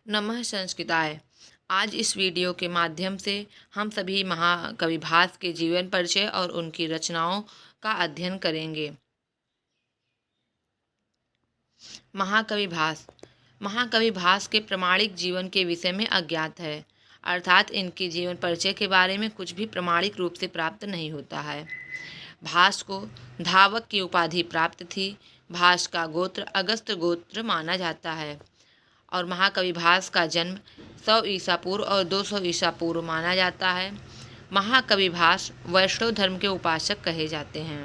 नमः संस्कृताय। आज इस वीडियो के माध्यम से हम सभी महाकवि भास के जीवन परिचय और उनकी रचनाओं का अध्ययन करेंगे। महाकवि भास महाकवि भास के प्रामाणिक जीवन के विषय में अज्ञात है, अर्थात इनके जीवन परिचय के बारे में कुछ भी प्रामाणिक रूप से प्राप्त नहीं होता है। भास को धावक की उपाधि प्राप्त थी। भास का गोत्र अगस्त्य गोत्र माना जाता है और महाकवि भास का जन्म 100 ईसा पूर्व और 200 ईसा पूर्व माना जाता है। महाकवि भास वैष्णव धर्म के उपासक कहे जाते हैं।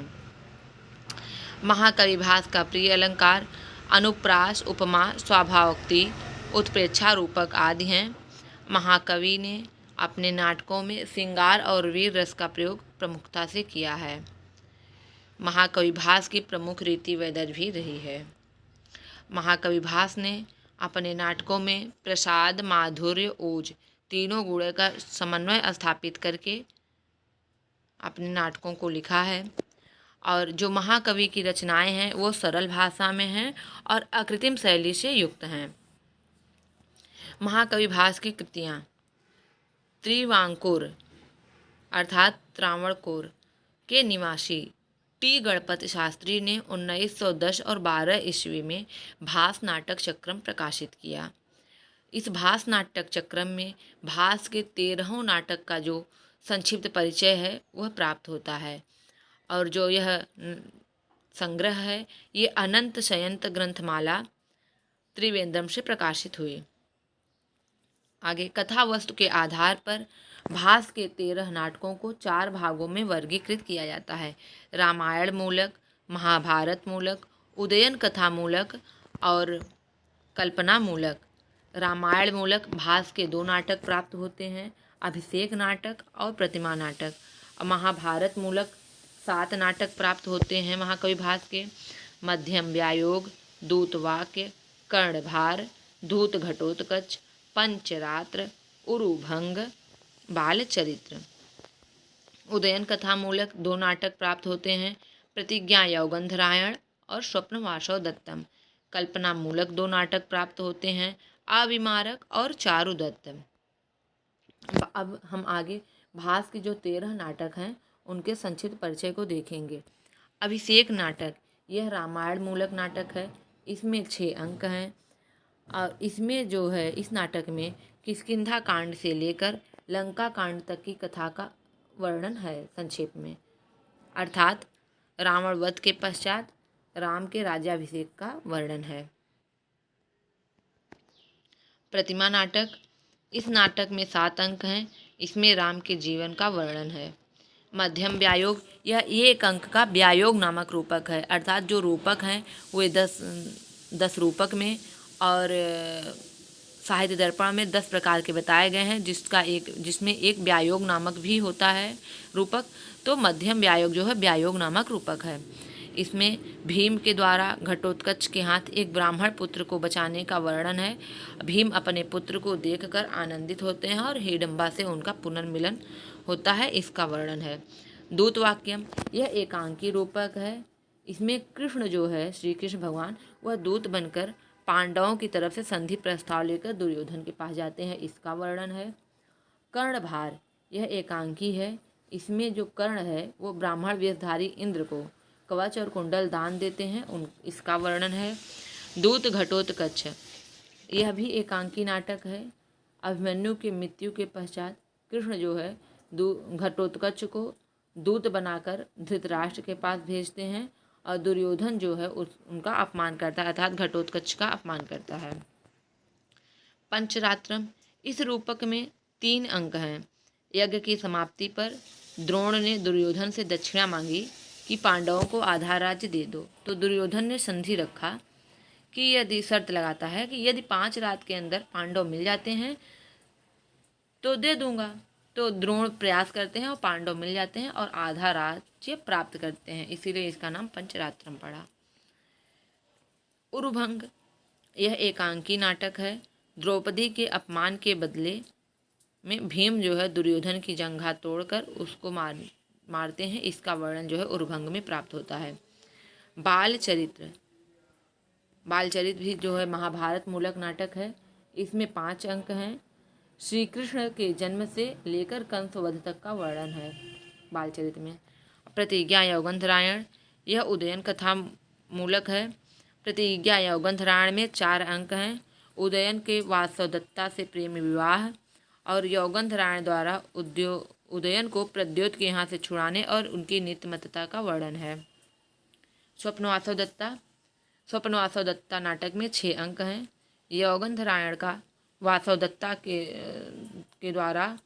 महाकवि भास का प्रिय अलंकार अनुप्रास, उपमा, स्वाभावोक्ति, उत्प्रेक्षा, रूपक आदि हैं। महाकवि ने अपने नाटकों में श्रृंगार और वीर रस का प्रयोग प्रमुखता से किया है। महाकवि भास की प्रमुख रीति वैदर्भी रही है। महाकवि भास ने अपने नाटकों में प्रसाद, माधुर्य, ओज तीनों गुणों का समन्वय स्थापित करके अपने नाटकों को लिखा है और जो महाकवि की रचनाएं हैं वो सरल भाषा में हैं और अकृत्रिम शैली से युक्त हैं। महाकवि भास की कृतियाँ त्रिवांकुर अर्थात त्रावणकोर के निवासी टी गणपत शास्त्री ने 1910 और 12 ईस्वी में भास नाटक चक्रम प्रकाशित किया। इस भास नाटक चक्रम में भास के 13 नाटक का जो संक्षिप्त परिचय है वह प्राप्त होता है और जो यह संग्रह है ये अनंत शयंत ग्रंथमाला त्रिवेंद्रम से प्रकाशित हुई। आगे कथा वस्तु के आधार पर भास के 13 नाटकों को 4 भागों में वर्गीकृत किया जाता है। रामायण मूलक, महाभारत मूलक, उदयन कथा मूलक और कल्पना मूलक। रामायण मूलक भास के 2 नाटक प्राप्त होते हैं, अभिषेक नाटक और प्रतिमा नाटक। और महाभारत मूलक 7 नाटक प्राप्त होते हैं महाकवि भास के, मध्यम व्यायोग, दूतवाक्य, कर्णभार, धूत घटोत्कच, पंचरात्र, उरुभंग, बाल चरित्र। उदयन कथा मूलक 2 नाटक प्राप्त होते हैं, प्रतिज्ञा यौगंधरायण और स्वप्न वासव दत्तम। कल्पना मूलक 2 नाटक प्राप्त होते हैं, अविमारक और चारुदत्त। अब हम आगे भास के जो 13 नाटक हैं उनके संक्षिप्त परिचय को देखेंगे। अभिषेक नाटक यह रामायण मूलक नाटक है। इसमें 6 अंक हैं और इसमें जो है इस नाटक में किष्किंधा कांड से लेकर लंका कांड तक की कथा का वर्णन है संक्षेप में, अर्थात रावण वध के पश्चात राम के राज्याभिषेक का वर्णन है। प्रतिमा नाटक इस नाटक में 7 अंक हैं। इसमें राम के जीवन का वर्णन है। मध्यम व्यायोग यह 1 अंक का व्यायोग नामक रूपक है, अर्थात जो रूपक हैं वे 10 रूपक में और साहित्य दर्पण में 10 प्रकार के बताए गए हैं, जिसमें एक व्यायोग नामक भी होता है रूपक। तो मध्यम व्यायोग जो है व्यायोग नामक रूपक है। इसमें भीम के द्वारा घटोत्कच के हाथ एक ब्राह्मण पुत्र को बचाने का वर्णन है। भीम अपने पुत्र को देखकर आनंदित होते हैं और हिडम्बा से उनका पुनर्मिलन होता है, इसका वर्णन है। दूतवाक्यम यह एकांकी रूपक है। इसमें कृष्ण जो है श्री कृष्ण भगवान वह दूत बनकर पांडवों की तरफ से संधि प्रस्ताव लेकर दुर्योधन के पास जाते हैं, इसका वर्णन है। कर्णभार यह एकांकी है। इसमें जो कर्ण है वो ब्राह्मण वेशधारी इंद्र को कवच और कुंडल दान देते हैं, इसका वर्णन है। दूत घटोत्कच यह भी एकांकी नाटक है। अभिमन्यु की मृत्यु के पश्चात कृष्ण जो है घटोत्कच को दूत बनाकर धृतराष्ट्र के पास भेजते हैं और दुर्योधन जो है उनका अपमान करता है, अर्थात घटोत्कच का अपमान करता है। पंचरात्रम इस रूपक में 3 अंक हैं। यज्ञ की समाप्ति पर द्रोण ने दुर्योधन से दक्षिणा मांगी कि पांडवों को आधा राज्य दे दो, तो दुर्योधन ने संधि रखा कि यदि शर्त लगाता है कि यदि 5 रात के अंदर पांडव मिल जाते हैं तो दे दूंगा। तो द्रोण प्रयास करते हैं और पांडव मिल जाते हैं और आधा राज्य प्राप्त करते हैं, इसीलिए इसका नाम पंचरात्रम पड़ा। उरुभंग यह एकांकी नाटक है। द्रौपदी के अपमान के बदले में भीम जो है दुर्योधन की जंघा तोड़कर उसको मारते हैं, इसका वर्णन जो है उरुभंग में प्राप्त होता है। बाल चरित्र भी जो है महाभारत मूलक नाटक है। इसमें 5 अंक हैं। श्री कृष्ण के जन्म से लेकर कंस वध तक का वर्णन है बालचरित्र में। प्रतिज्ञा यौगंधरायण, यह उदयन कथा मूलक है। प्रतिज्ञा यौगंधरायण में 4 अंक हैं। उदयन के वासवदत्ता से प्रेम विवाह और यौगंधरायण द्वारा उदयन को प्रद्योत के यहाँ से छुड़ाने और उनकी नीतिमत्ता का वर्णन है। स्वप्नवासवदत्ता नाटक में 6 अंक हैं। यौगंधरायण का वासवदत्ता के द्वारा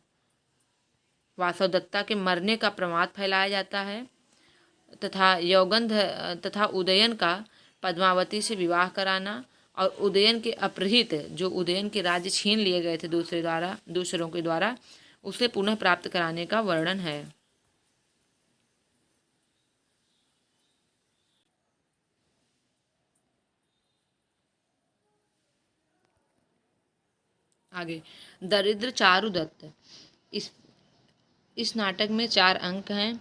वासवदत्ता के मरने का प्रमाद फैलाया जाता है तथा उदयन का पद्मावती से विवाह कराना और उदयन के अपहृत जो उदयन के राज्य छीन लिए गए थे दूसरों के द्वारा उसे पुनः प्राप्त कराने का वर्णन है। आगे दरिद्र चारुदत्त। इस नाटक में 4 अंक हैं।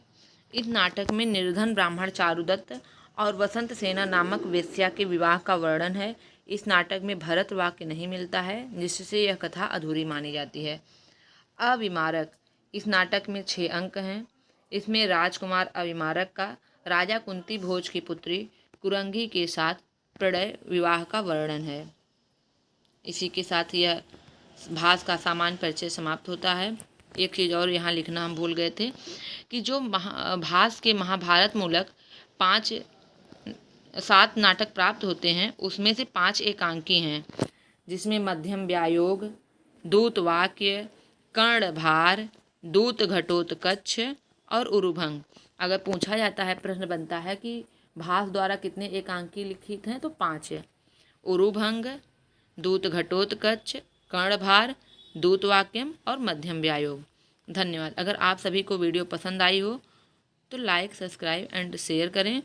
इस नाटक में निर्धन ब्राह्मण चारुदत्त और वसंत सेना नामक वेश्या के विवाह का वर्णन है। इस नाटक में भरत वाक्य नहीं मिलता है, जिससे यह कथा अधूरी मानी जाती है। अविमारक। इस नाटक में 6 अंक हैं। इसमें राजकुमार अविमारक का राजा कुंती भोज की पुत्री कुरंगी के साथ प्रणय विवाह का वर्णन है। इसी के साथ यह भास का सामान्य परिचय समाप्त होता है। एक चीज़ और यहाँ लिखना हम भूल गए थे कि जो भास के महाभारत मूलक 7 नाटक प्राप्त होते हैं, उसमें से 5 एकांकी हैं, जिसमें मध्यम व्यायोग, दूत वाक्य, कर्णभार, दूत घटोत्कच और उरुभंग। अगर पूछा जाता है, प्रश्न बनता है कि भास द्वारा कितने एकांकी लिखित हैं, तो 5 है। उरुभंग, दूत घटोत्कच, कर्णभार, दूतवाक्यम और मध्यम व्यायोग। धन्यवाद। अगर आप सभी को वीडियो पसंद आई हो तो लाइक, सब्सक्राइब एंड शेयर करें।